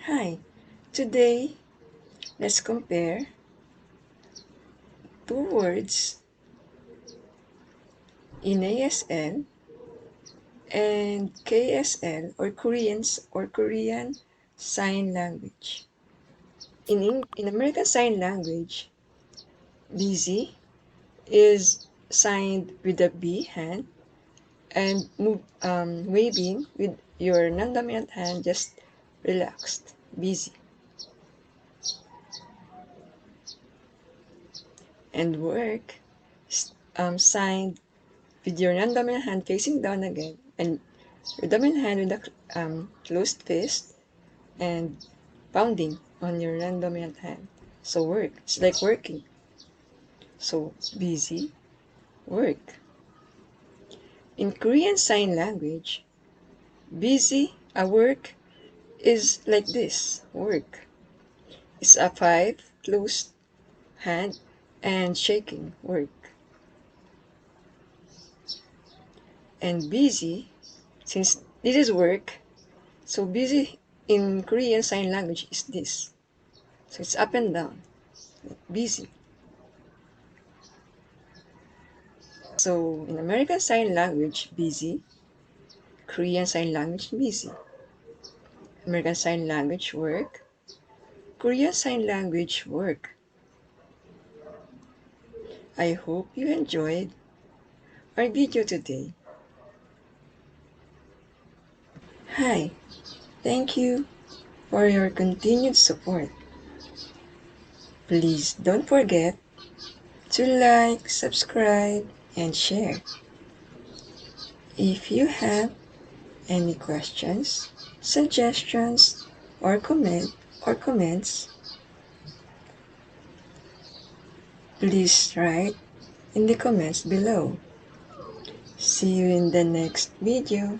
Hi, today let's compare two words in ASL and KSL or Korean Sign Language. In American Sign Language, busy is signed with a B hand and waving with your non-dominant hand just relaxed, busy. And work signed with your non-dominant hand facing down again and your dominant hand with a closed fist and pounding on your non-dominant hand. So work. It's like working. So busy, work. In Korean Sign Language, busy, work is like this, work. It's a 5 closed hand and shaking, work. And busy, since this is work, so busy in Korean Sign Language is this. So it's up and down, busy. So in American Sign Language, busy. Korean Sign Language, busy. American Sign Language, work. Korean Sign Language, work. I hope you enjoyed our video today. Hi, thank you for your continued support. Please don't forget to like, subscribe, and share. If you have any questions, suggestions, or comments, please write in the comments below. See you in the next video.